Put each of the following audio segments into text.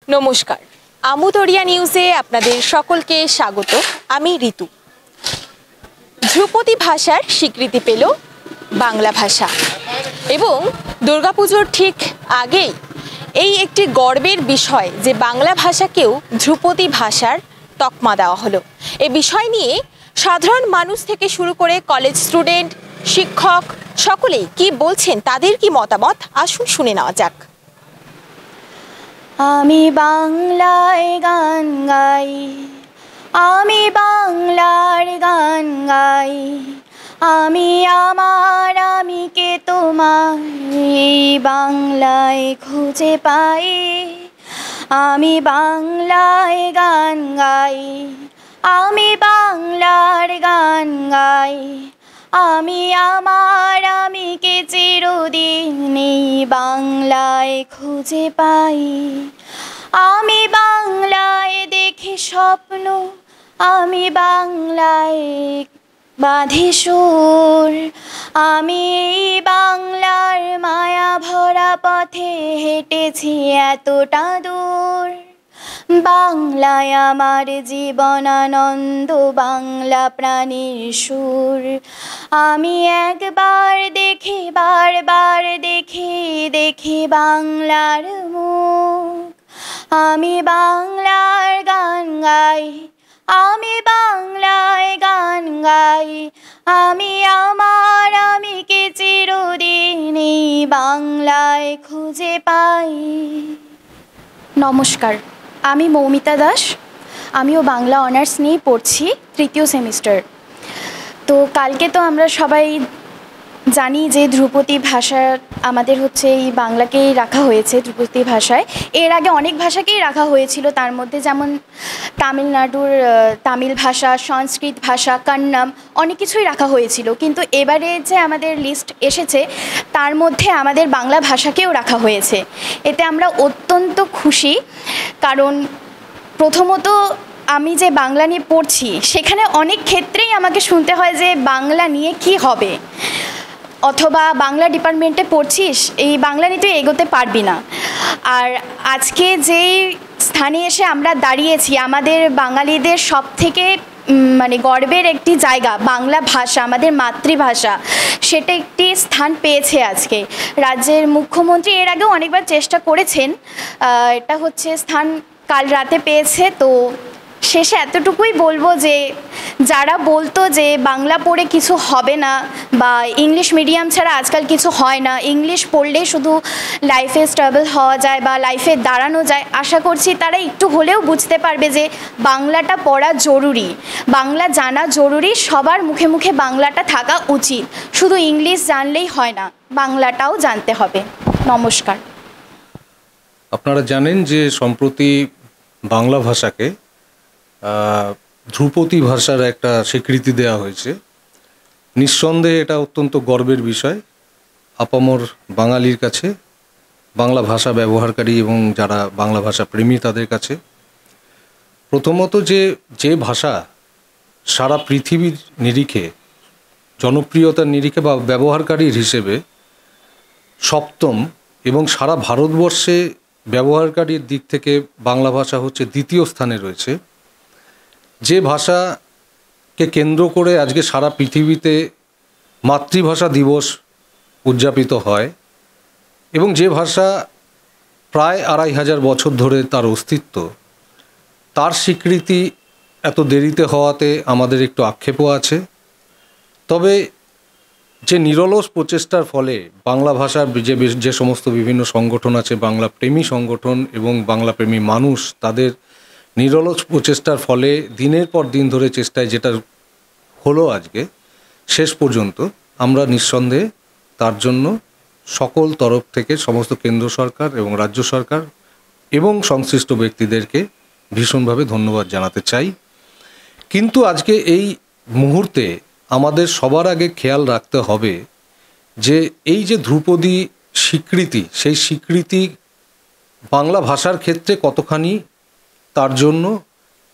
নমস্কার, আমুদরিয়া নিউজে আপনাদের সকলকে স্বাগত। আমি ঋতু। ধ্রুপদী ভাষার স্বীকৃতি পেল বাংলা ভাষা এবং দুর্গাপুজোর ঠিক আগেই এই একটি গর্বের বিষয় যে বাংলা ভাষাকেও ধ্রুপদী ভাষার তকমা দেওয়া হলো। এ বিষয় নিয়ে সাধারণ মানুষ থেকে শুরু করে কলেজ স্টুডেন্ট, শিক্ষক সকলেই কি বলছেন, তাদের কি মতামত, আসুন শুনে নেওয়া যাক। আমি বাংলায় গান গাই, আমি বাংলার গান গাই, আমি আমার আমিকে তোমার এই বাংলায় খুঁজে পাই। আমি বাংলায় গান গাই, আমি বাংলার গান গাই, আমি আমার আমিকে চিরদিন এই বাংলায় খুঁজে পাই। আমি বাংলায় দেখি স্বপ্ন, আমি বাংলায় বাঁধি সুর, আমি এই বাংলার মায়া ভরা পথে হেঁটেছি এতটা দূর। বাংলায় আমার জীবন আনন্দ, বাংলা প্রাণীর সুর। আমি একবার দেখি, বারবার দেখি, দেখি বাংলার মুখ। আমি বাংলার গান গাই, আমি বাংলায় গান গাই, আমি আমার আমিকে চিরদিন এই বাংলায় খুঁজে পাই। নমস্কার, আমি মৌমিতা দাস। আমিও বাংলা অনার্স নিয়েই পড়ছি, তৃতীয় সেমিস্টার। তো কালকে তো আমরা সবাই জানি যে ধ্রুপদী ভাষা আমাদের হচ্ছে এই বাংলাকেই রাখা হয়েছে ধ্রুপদী ভাষায়। এর আগে অনেক ভাষাকেই রাখা হয়েছিল, তার মধ্যে যেমন তামিলনাড়ুর তামিল ভাষা, সংস্কৃত ভাষা, কন্নড়, অনেক কিছুই রাখা হয়েছিল। কিন্তু এবারে যে আমাদের লিস্ট এসেছে তার মধ্যে আমাদের বাংলা ভাষাকেও রাখা হয়েছে। এতে আমরা অত্যন্ত খুশি, কারণ প্রথমত আমি যে বাংলা নিয়ে পড়ছি সেখানে অনেক ক্ষেত্রেই আমাকে শুনতে হয় যে বাংলা নিয়ে কি হবে, অথবা বাংলা ডিপার্টমেন্টে পড়ছিস, এই বাংলা নিয়ে তুই এগোতে পারবি না। আর আজকে যেই স্থানে এসে আমরা দাঁড়িয়েছি, আমাদের বাঙালিদের সব থেকে গর্বের একটি জায়গা বাংলা ভাষা, আমাদের মাতৃভাষা, সেটা একটি স্থান পেয়েছে আজকে। রাজ্যের মুখ্যমন্ত্রী এর আগেও অনেকবার চেষ্টা করেছেন, এটা হচ্ছে স্থান কাল রাতে পেয়েছে। তো শেষে এতটুকুই বলবো যে যারা বলতো যে বাংলা পড়ে কিছু হবে না বা ইংলিশ মিডিয়াম ছাড়া আজকাল কিছু হয় না, ইংলিশ পড়লেই শুধু লাইফে স্টেবল হওয়া যায় বা লাইফে দাঁড়ানো যায়, আশা করছি তারা একটু হলেও বুঝতে পারবে যে বাংলাটা পড়া জরুরি, বাংলা জানা জরুরি, সবার মুখে মুখে বাংলাটা থাকা উচিত। শুধু ইংলিশ জানলেই হয় না, বাংলাটাও জানতে হবে। নমস্কার। আপনারা জানেন যে সম্প্রতি বাংলা ভাষাকে ধ্রুপদী ভাষার একটা স্বীকৃতি দেওয়া হয়েছে। নিঃসন্দেহে এটা অত্যন্ত গর্বের বিষয় আপামর বাঙালির কাছে, বাংলা ভাষা ব্যবহারকারী এবং যারা বাংলা ভাষা প্রেমী তাদের কাছে। প্রথমত যে ভাষা সারা পৃথিবীর নিরিখে, জনপ্রিয়তার নিরিখে বা ব্যবহারকারীর হিসেবে সপ্তম এবং সারা ভারতবর্ষে ব্যবহারকারীর দিক থেকে বাংলা ভাষা হচ্ছে দ্বিতীয় স্থানে রয়েছে, যে ভাষাকে কেন্দ্র করে আজকে সারা পৃথিবীতে মাতৃভাষা দিবস উদযাপিত হয় এবং যে ভাষা প্রায় ২৫০০ বছর ধরে তার অস্তিত্ব, তার স্বীকৃতি এত দেরিতে হওয়াতে আমাদের একটু আক্ষেপও আছে। তবে যে নিরলস প্রচেষ্টার ফলে বাংলা ভাষার যে সমস্ত বিভিন্ন সংগঠন আছে, বাংলা প্রেমী সংগঠন এবং বাংলা প্রেমী মানুষ, তাদের নিরলস প্রচেষ্টার ফলে দিনের পর দিন ধরে চেষ্টায় যেটা হলো আজকে শেষ পর্যন্ত, আমরা নিঃসন্দেহে তার জন্য সকল তরফ থেকে সমস্ত কেন্দ্র সরকার এবং রাজ্য সরকার এবং সংশ্লিষ্ট ব্যক্তিদেরকে ভীষণভাবে ধন্যবাদ জানাতে চাই। কিন্তু আজকে এই মুহূর্তে আমাদের সবার আগে খেয়াল রাখতে হবে যে এই যে ধ্রুপদী স্বীকৃতি, সেই স্বীকৃতি বাংলা ভাষার ক্ষেত্রে কতখানি তার জন্য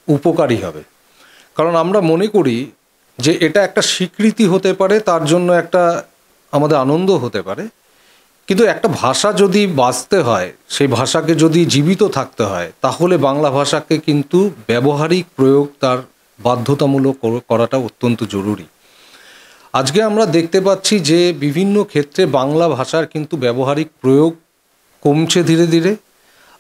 উপকারী হবে। কারণ আমরা মনে করি যে এটা একটা স্বীকৃতি হতে পারে, তার জন্য একটা আমাদের আনন্দ হতে পারে, কিন্তু একটা ভাষা যদি বাঁচতে হয়, সেই ভাষাকে যদি জীবিত থাকতে হয়, তাহলে বাংলা ভাষাকে কিন্তু ব্যবহারিক প্রয়োগ তার বাধ্যতামূলক করাটা অত্যন্ত জরুরি। আজকে আমরা দেখতে পাচ্ছি যে বিভিন্ন ক্ষেত্রে বাংলা ভাষার কিন্তু ব্যবহারিক প্রয়োগ কমছে ধীরে ধীরে।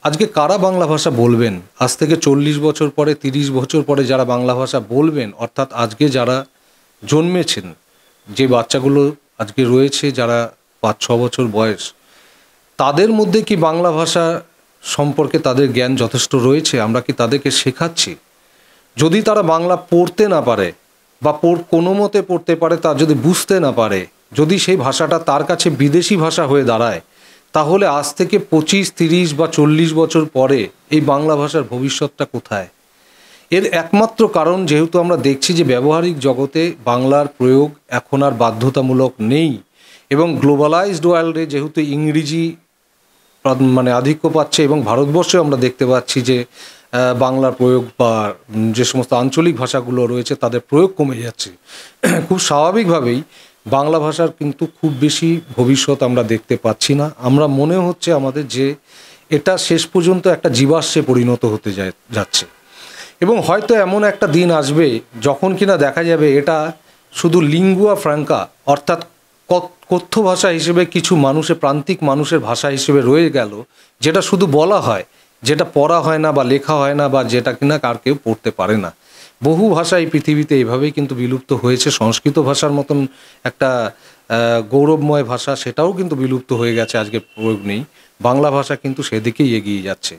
আজকে কারা বাংলা ভাষা বলবেন? আজ থেকে 40 বছর পরে, 30 বছর পরে যারা বাংলা ভাষা বলবেন, অর্থাৎ আজকে যারা জন্মেছেন, যে বাচ্চাগুলো আজকে রয়েছে যারা 5-6 বছর বয়স, তাদের মধ্যে কি বাংলা ভাষা সম্পর্কে তাদের জ্ঞান যথেষ্ট রয়েছে? আমরা কি তাদেরকে শেখাচ্ছি? যদি তারা বাংলা পড়তে না পারে বা কোনো মতে পড়তে পারে, তা যদি বুঝতে না পারে, যদি সেই ভাষাটা তার কাছে বিদেশি ভাষা হয়ে দাঁড়ায়, তাহলে আজ থেকে 25, 30 বা 40 বছর পরে এই বাংলা ভাষার ভবিষ্যৎটা কোথায়? এর একমাত্র কারণ, যেহেতু আমরা দেখছি যে ব্যবহারিক জগতে বাংলার প্রয়োগ এখন আর বাধ্যতামূলক নেই, এবং গ্লোবালাইজড ওয়ার্ল্ডে যেহেতু ইংরেজি মানে আধিক্য পাচ্ছে, এবং ভারতবর্ষে আমরা দেখতে পাচ্ছি যে বাংলার প্রয়োগ বা যে সমস্ত আঞ্চলিক ভাষাগুলো রয়েছে তাদের প্রয়োগ কমে যাচ্ছে, খুব স্বাভাবিকভাবেই বাংলা ভাষার কিন্তু খুব বেশি ভবিষ্যৎ আমরা দেখতে পাচ্ছি না। আমরা মনে হচ্ছে আমাদের যে এটা শেষ পর্যন্ত একটা জীবাশ্মে পরিণত হতে যাচ্ছে, এবং হয়তো এমন একটা দিন আসবে যখন কিনা দেখা যাবে এটা শুধু লিঙ্গুয়া ফ্র্যাঙ্কা, অর্থাৎ কথ্য ভাষা হিসেবে কিছু মানুষের, প্রান্তিক মানুষের ভাষা হিসেবে রয়ে গেল, যেটা শুধু বলা হয়, যেটা পড়া হয় না বা লেখা হয় না, বা যেটা কিনা কার কেউ পড়তে পারে না। বহু ভাষা এই পৃথিবীতে এভাবেই কিন্তু বিলুপ্ত হয়েছে। সংস্কৃত ভাষার মতন একটা গৌরবময় ভাষা, সেটাও কিন্তু বিলুপ্ত হয়ে গেছে, আজকে প্রয়োগ নেই। বাংলা ভাষা কিন্তু সেদিকেই এগিয়ে যাচ্ছে।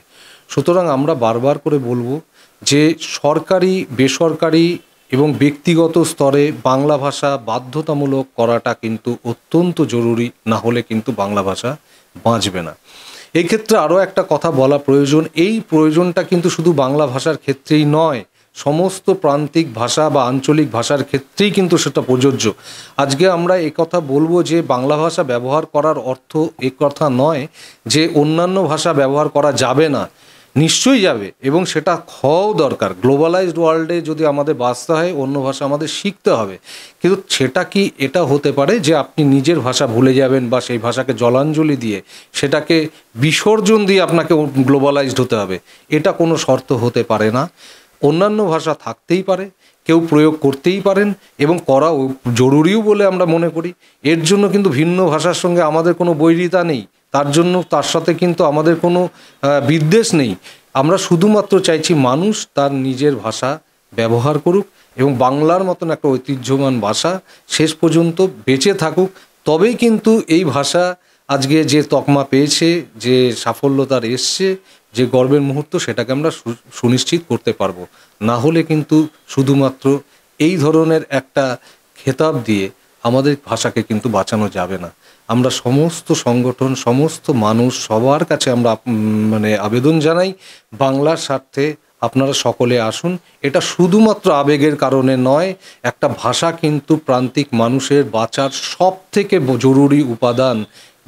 সুতরাং আমরা বারবার করে বলবো যে সরকারি, বেসরকারি এবং ব্যক্তিগত স্তরে বাংলা ভাষা বাধ্যতামূলক করাটা কিন্তু অত্যন্ত জরুরি, না হলে কিন্তু বাংলা ভাষা বাঁচবে না। এই ক্ষেত্রে আরও একটা কথা বলা প্রয়োজন, এই প্রয়োজনটা কিন্তু শুধু বাংলা ভাষার ক্ষেত্রেই নয়, সমস্ত প্রান্তিক ভাষা বা আঞ্চলিক ভাষার ক্ষেত্রেই কিন্তু সেটা প্রযোজ্য। আজকে আমরা কথা বলবো যে বাংলা ভাষা ব্যবহার করার অর্থ এ কথা নয় যে অন্যান্য ভাষা ব্যবহার করা যাবে না, নিশ্চয়ই যাবে, এবং সেটা হওয়াও দরকার। গ্লোবালাইজড ওয়ার্ল্ডে যদি আমাদের বাঁচতে হয়, অন্য ভাষা আমাদের শিখতে হবে। কিন্তু সেটা কি এটা হতে পারে যে আপনি নিজের ভাষা ভুলে যাবেন বা সেই ভাষাকে জলাঞ্জলি দিয়ে, সেটাকে বিসর্জন দিয়ে আপনাকে গ্লোবালাইজড হতে হবে? এটা কোনো শর্ত হতে পারে না। অন্যান্য ভাষা থাকতেই পারে, কেউ প্রয়োগ করতেই পারেন, এবং করাও জরুরিও বলে আমরা মনে করি। এর জন্য কিন্তু ভিন্ন ভাষার সঙ্গে আমাদের কোনো বৈরিতা নেই, তার সাথে কিন্তু আমাদের কোনো বিদ্বেষ নেই। আমরা শুধুমাত্র চাইছি মানুষ তার নিজের ভাষা ব্যবহার করুক, এবং বাংলার মতন একটা ঐতিহ্যমান ভাষা শেষ পর্যন্ত বেঁচে থাকুক। তবেই কিন্তু এই ভাষা আজকে যে তকমা পেয়েছে, যে সাফল্য তার এসছে, যে গর্বের মুহূর্ত, সেটাকে আমরা সুনিশ্চিত করতে পারবো। না হলে কিন্তু শুধুমাত্র এই ধরনের একটা খেতাব দিয়ে আমাদের ভাষাকে কিন্তু বাঁচানো যাবে না। আমরা সমস্ত সংগঠন, সমস্ত মানুষ, সবার কাছে আমরা আবেদন জানাই, বাংলার স্বার্থে আপনারা সকলে আসুন। এটা শুধুমাত্র আবেগের কারণে নয়, একটা ভাষা কিন্তু প্রান্তিক মানুষের বাঁচার সব থেকে জরুরি উপাদান।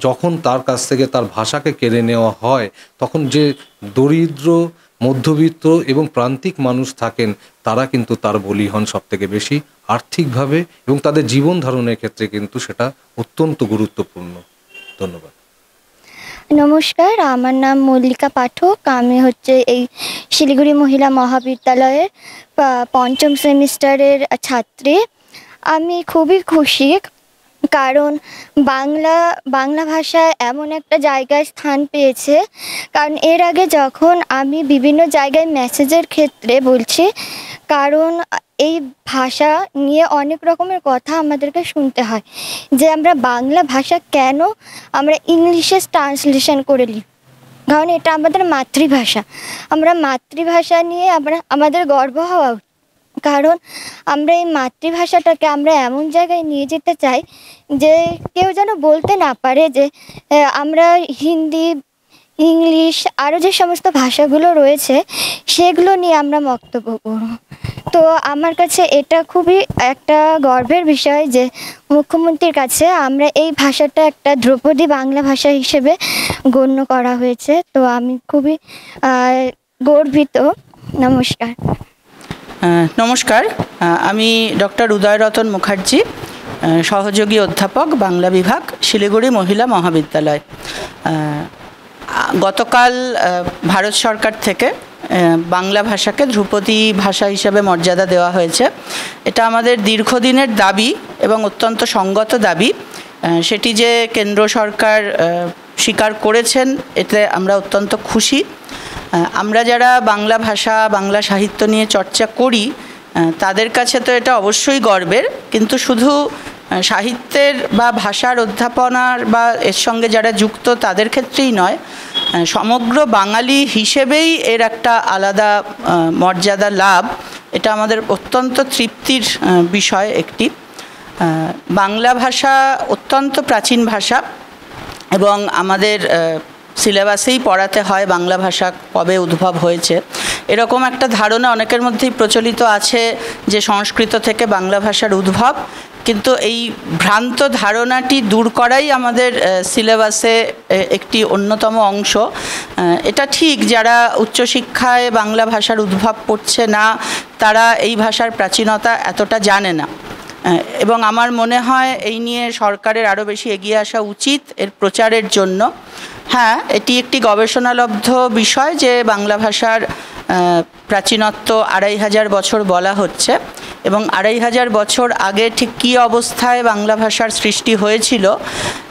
যখন তার কাছ থেকে তার ভাষাকে কেড়ে নেওয়া হয়, তখন যে দরিদ্র, মধ্যবিত্ত এবং প্রান্তিক মানুষ থাকেন, তারা কিন্তু তার বলি হন সব থেকে বেশি আর্থিকভাবে, এবং তাদের জীবন ধারণের ক্ষেত্রে কিন্তু সেটা অত্যন্ত গুরুত্বপূর্ণ। ধন্যবাদ। নমস্কার, আমার নাম মল্লিকা পাঠক। আমি এই শিলিগুড়ি মহিলা মহাবিদ্যালয়ের 5ম সেমিস্টারের ছাত্রী। আমি খুবই খুশি, কারণ বাংলা ভাষা এমন একটা জায়গায় স্থান পেয়েছে। কারণ এর আগে যখন আমি বিভিন্ন জায়গায় মেসেজের ক্ষেত্রে বলছি, কারণ এই ভাষা নিয়ে অনেক রকমের কথা আমাদেরকে শুনতে হয় যে আমরা বাংলা ভাষা কেন আমরা ইংলিশে ট্রান্সলেশন করে লিখি, কারণ এটা আমাদের মাতৃভাষা। আমরা মাতৃভাষা নিয়ে আমাদের গর্ব হওয়া উচিত, কারণ আমরা এই মাতৃভাষাটাকে আমরা এমন জায়গায় নিয়ে যেতে চাই যে কেউ যেন বলতে না পারে যে আমরা হিন্দি, ইংলিশ, আরও যে সমস্ত ভাষাগুলো রয়েছে সেগুলো নিয়ে আমরা বক্তব্য করব। তো আমার কাছে এটা খুবই একটা গর্বের বিষয় যে মুখ্যমন্ত্রীর কাছে আমরা এই ভাষাটা একটা ধ্রুপদী বাংলা ভাষা হিসেবে গণ্য করা হয়েছে। তো আমি খুবই গর্বিত। নমস্কার। নমস্কার, আমি ডক্টর উদয়রতন মুখার্জি, সহযোগী অধ্যাপক, বাংলা বিভাগ, শিলিগুড়ি মহিলা মহাবিদ্যালয়। গতকাল ভারত সরকার থেকে বাংলা ভাষাকে ধ্রুপদী ভাষা হিসেবে মর্যাদা দেওয়া হয়েছে। এটা আমাদের দীর্ঘদিনের দাবি এবং অত্যন্ত সঙ্গত দাবি। সেটি যে কেন্দ্র সরকার স্বীকার করেছেন, এতে আমরা অত্যন্ত খুশি। আমরা যারা বাংলা ভাষা, বাংলা সাহিত্য নিয়ে চর্চা করি, তাদের কাছে তো এটা অবশ্যই গর্বের, কিন্তু শুধু সাহিত্যের বা ভাষার অধ্যাপনার বা এর সঙ্গে যারা যুক্ত তাদের ক্ষেত্রেই নয়, সমগ্র বাঙালি হিসেবেই এর একটা আলাদা মর্যাদা লাভ। এটা আমাদের অত্যন্ত তৃপ্তির বিষয় একটি। বাংলা ভাষা অত্যন্ত প্রাচীন ভাষা এবং আমাদের সিলেবাসেই পড়াতে হয় বাংলা ভাষা কবে উদ্ভব হয়েছে। এরকম একটা ধারণা অনেকের মধ্যেই প্রচলিত আছে যে সংস্কৃত থেকে বাংলা ভাষার উদ্ভব, কিন্তু এই ভ্রান্ত ধারণাটি দূর করাই আমাদের সিলেবাসে একটি অন্যতম অংশ। এটা ঠিক, যারা উচ্চশিক্ষায় বাংলা ভাষার উদ্ভব পড়ছে না, তারা এই ভাষার প্রাচীনতা এতটা জানে না, এবং আমার মনে হয় এই নিয়ে সরকারের আরও বেশি এগিয়ে আসা উচিত এর প্রচারের জন্য। হ্যাঁ, এটি একটি গবেষণালব্ধ বিষয় যে বাংলা ভাষার প্রাচীনত্ব 2500 বছর বলা হচ্ছে, এবং 2500 বছর আগে ঠিক কী অবস্থায় বাংলা ভাষার সৃষ্টি হয়েছিল।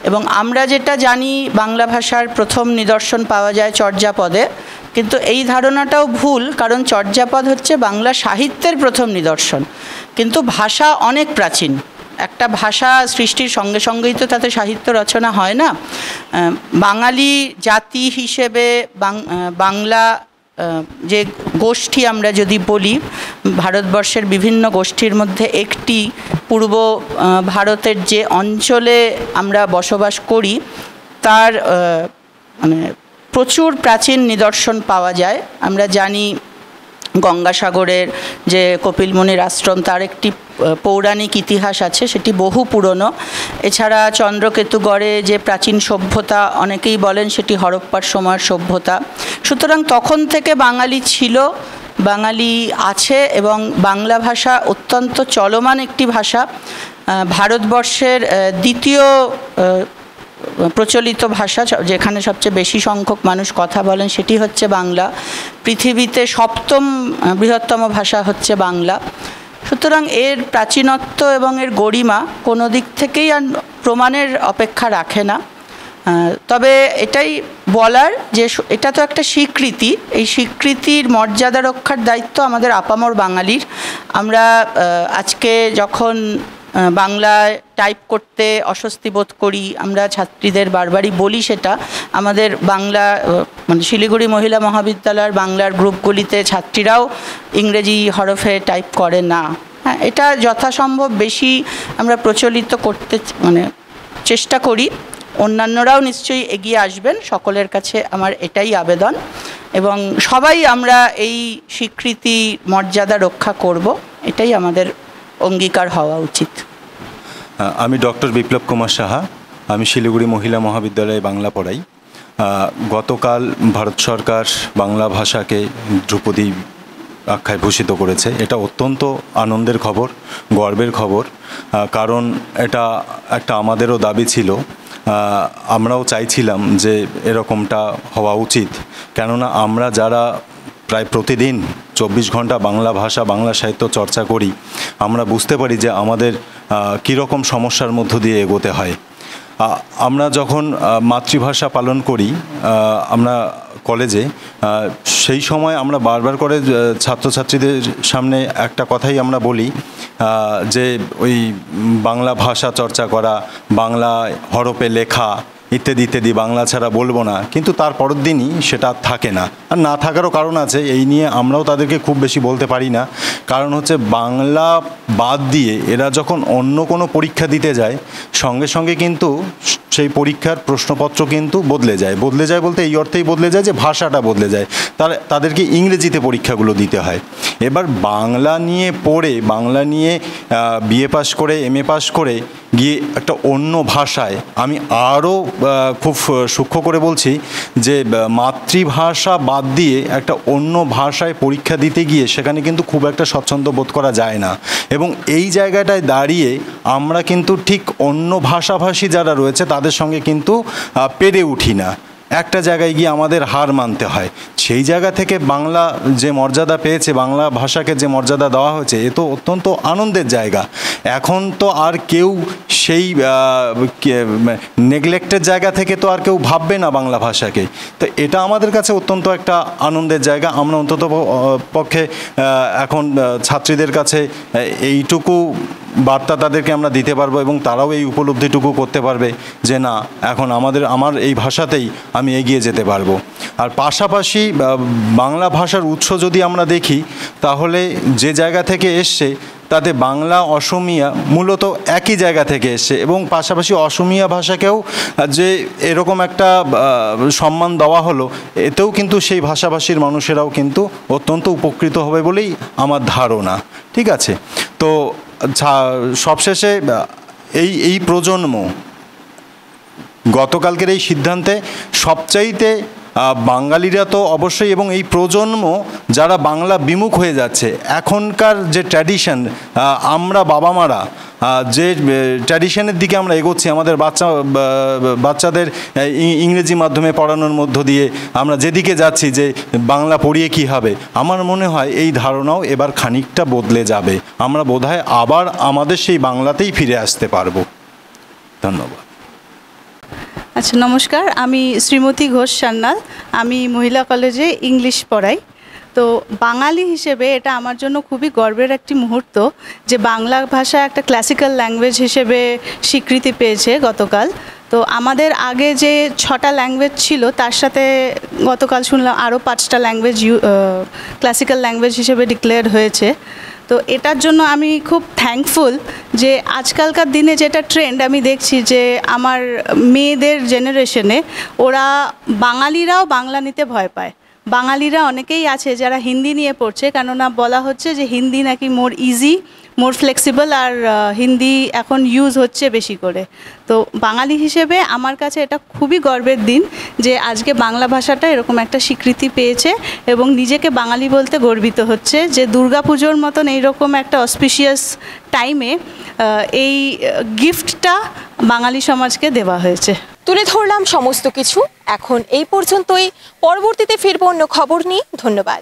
এবং আমরা যেটা জানি, বাংলা ভাষার প্রথম নিদর্শন পাওয়া যায় চর্যাপদে, কিন্তু এই ধারণাটাও ভুল, কারণ চর্যাপদ হচ্ছে বাংলা সাহিত্যের প্রথম নিদর্শন, কিন্তু ভাষা অনেক প্রাচীন। একটা ভাষা সৃষ্টির সঙ্গে সঙ্গেই তো তাতে সাহিত্য রচনা হয় না। বাঙালি জাতি হিসেবে বাংলা যে গোষ্ঠী আমরা যদি বলি, ভারতবর্ষের বিভিন্ন গোষ্ঠীর মধ্যে একটি, পূর্ব ভারতের যে অঞ্চলে আমরা বসবাস করি তার মানে প্রচুর প্রাচীন নিদর্শন পাওয়া যায়। আমরা জানি গঙ্গাসাগরের যে কপিল মুনির আশ্রম, তার একটি পৌরাণিক ইতিহাস আছে, সেটি বহু পুরনো। এছাড়া চন্দ্রকেতুগড়ে যে প্রাচীন সভ্যতা, অনেকেই বলেন সেটি হরপ্পার সময়ের সভ্যতা। সুতরাং তখন থেকে বাঙালি ছিল, বাঙালি আছে, এবং বাংলা ভাষা অত্যন্ত চলমান একটি ভাষা। ভারতবর্ষের দ্বিতীয় প্রচলিত ভাষা, যেখানে সবচেয়ে বেশি সংখ্যক মানুষ কথা বলেন, সেটি হচ্ছে বাংলা। পৃথিবীতে 7ম বৃহত্তম ভাষা হচ্ছে বাংলা। সুতরাং এর প্রাচীনত্ব এবং এর গরিমা কোনো দিক থেকেই আর প্রমাণের অপেক্ষা রাখে না। তবে এটাই বলার যে এটা তো একটা স্বীকৃতি, এই স্বীকৃতির মর্যাদা রক্ষার দায়িত্ব আমাদের আপামর বাঙালির। আমরা আজকে যখন বাংলায় টাইপ করতে অস্বস্তি বোধ করি, আমরা ছাত্রীদের বারবারই বলি সেটা, আমাদের বাংলা মানে শিলিগুড়ি মহিলা মহাবিদ্যালয়ের বাংলার গ্রুপগুলিতে ছাত্রীরাও ইংরেজি হরফে টাইপ করে না। হ্যাঁ, এটা যথাসম্ভব বেশি আমরা প্রচলিত করতে চেষ্টা করি। অন্যান্যরাও নিশ্চয়ই এগিয়ে আসবেন, সকলের কাছে আমার এটাই আবেদন, এবং সবাই আমরা এই স্বীকৃতি মর্যাদা রক্ষা করব, এটাই আমাদের অঙ্গীকার হওয়া উচিত। আমি ডক্টর বিপ্লব কুমার সাহা, আমি শিলিগুড়ি মহিলা মহাবিদ্যালয়ে বাংলা পড়াই। গতকাল ভারত সরকার বাংলা ভাষাকে ধ্রুপদী আখ্যায় ভূষিত করেছে। এটা অত্যন্ত আনন্দের খবর, গর্বের খবর, কারণ এটা একটা আমাদেরও দাবি ছিল। আমরাও চাইছিলাম যে এরকমটা হওয়া উচিত, কেননা আমরা যারা প্রায় প্রতিদিন 24 ঘন্টা বাংলা ভাষা, বাংলা সাহিত্য চর্চা করি, আমরা বুঝতে পারি যে আমাদের কীরকম সমস্যার মধ্য দিয়ে এগোতে হয়। আমরা যখন মাতৃভাষা পালন করি আমরা কলেজে, সেই সময় আমরা বারবার করে ছাত্রছাত্রীদের সামনে একটা কথাই আমরা বলি যে ওই বাংলা ভাষা চর্চা করা, বাংলা হরফে লেখা ইত্যাদি ইত্যাদি, বাংলা ছাড়া বলবো না, কিন্তু তার পরের দিনই সেটা থাকে না। আর না থাকারও কারণ আছে, এই নিয়ে আমরাও তাদেরকে খুব বেশি বলতে পারি না। কারণ হচ্ছে বাংলা বাদ দিয়ে এরা যখন অন্য কোনো পরীক্ষা দিতে যায়, সঙ্গে সঙ্গে কিন্তু সেই পরীক্ষার প্রশ্নপত্র কিন্তু বদলে যায় বলতে এই অর্থেই বদলে যায় যে ভাষাটা বদলে যায়, তাদেরকে ইংরেজিতে পরীক্ষাগুলো দিতে হয়। এবার বাংলা নিয়ে পড়ে, বাংলা নিয়ে বিএ পাস করে এমএ পাস করে গিয়ে একটা অন্য ভাষায়, আমি আরও খুব সূক্ষ্ম করে বলছি যে মাতৃভাষা বাদ দিয়ে একটা অন্য ভাষায় পরীক্ষা দিতে গিয়ে সেখানে কিন্তু খুব একটা স্বচ্ছন্দ বোধ করা যায় না। এবং এই জায়গাটায় দাঁড়িয়ে আমরা কিন্তু ঠিক অন্য ভাষাভাষী যারা রয়েছে তাদের সঙ্গে কিন্তু পেরে উঠি না, একটা জায়গায় গিয়ে আমাদের হার মানতে হয়। সেই জায়গা থেকে বাংলা যে মর্যাদা পেয়েছে, বাংলা ভাষাকে যে মর্যাদা দেওয়া হয়েছে, এ তো অত্যন্ত আনন্দের জায়গা। এখন তো আর কেউ সেই নেগলেক্টের জায়গা থেকে তো আর কেউ ভাববে না বাংলা ভাষাকে। তো এটা আমাদের কাছে অত্যন্ত একটা আনন্দের জায়গা। আমরা অন্তত পক্ষে এখন ছাত্রীদের কাছে এইটুকু বার্তা তাদেরকে আমরা দিতে পারবো এবং তারাও এই উপলব্ধিটুকু করতে পারবে যে না, এখন আমার এই ভাষাতেই আমি এগিয়ে যেতে পারবো। আর পাশাপাশি বাংলা ভাষার উৎস যদি আমরা দেখি, তাহলে যে জায়গা থেকে এসছে তাতে বাংলা অসমিয়া মূলত একই জায়গা থেকে এসছে, এবং পাশাপাশি অসমিয়া ভাষাকেও যে এরকম একটা সম্মান দেওয়া হলো, এতেও কিন্তু সেই ভাষাভাষীর মানুষেরাও কিন্তু অত্যন্ত উপকৃত হবে বলেই আমার ধারণা। ঠিক আছে, তো সবশেষে এই প্রজন্ম গতকালকের এই সিদ্ধান্তে সবচাইতে বাঙালিরা তো অবশ্যই, এবং এই প্রজন্ম যারা বাংলা বিমুখ হয়ে যাচ্ছে, এখনকার যে ট্র্যাডিশন, আমরা বাবা মারা যে ট্র্যাডিশনের দিকে আমরা এগোচ্ছি, আমাদের বাচ্চাদের ইংরেজি মাধ্যমে পড়ানোর মধ্য দিয়ে আমরা যেদিকে যাচ্ছি যে বাংলা পড়িয়ে কী হবে, আমার মনে হয় এই ধারণাও এবার খানিকটা বদলে যাবে। আমরা বোধহয় আবার আমাদের সেই বাংলাতেই ফিরে আসতে পারবো। ধন্যবাদ। আচ্ছা, নমস্কার, আমি শ্রীমতী ঘোষ সান্যাল, আমি মহিলা কলেজে ইংলিশ পড়াই। তো বাঙালি হিসেবে এটা আমার জন্য খুবই গর্বের একটি মুহূর্ত যে বাংলা ভাষা একটা ক্লাসিক্যাল ল্যাঙ্গুয়েজ হিসেবে স্বীকৃতি পেয়েছে গতকাল। তো আমাদের আগে যে 6টা ল্যাঙ্গুয়েজ ছিল, তার সাথে গতকাল শুনলাম আরও 5টা ল্যাঙ্গুয়েজ ক্লাসিক্যাল ল্যাঙ্গুয়েজ হিসেবে ডিক্লেয়ার হয়েছে। তো এটার জন্য আমি খুব থ্যাঙ্কফুল যে আজকালকার দিনে যেটা ট্রেন্ড আমি দেখছি যে আমার মেয়েদের জেনারেশনে ওরা বাঙালিরাও বাংলা নিতে ভয় পায়। বাঙালিরা অনেকেই আছে যারা হিন্দি নিয়ে পড়ছে, কেননা বলা হচ্ছে যে হিন্দি নাকি মোর ইজি, মোর ফ্লেক্সিবল, আর হিন্দি এখন ইউজ হচ্ছে বেশি করে। তো বাঙালি হিসেবে আমার কাছে এটা খুবই গর্বের দিন যে আজকে বাংলা ভাষাটা এরকম একটা স্বীকৃতি পেয়েছে এবং নিজেকে বাঙালি বলতে গর্বিত হচ্ছে যে দুর্গাপুজোর মতন এইরকম একটা অসপিশিয়াস টাইমে এই গিফটটা বাঙালি সমাজকে দেওয়া হয়েছে। তুলে ধরলাম সমস্ত কিছু। এখন এই পর্যন্তই, পরবর্তীতে ফিরবো অন্য খবর নিয়ে। ধন্যবাদ।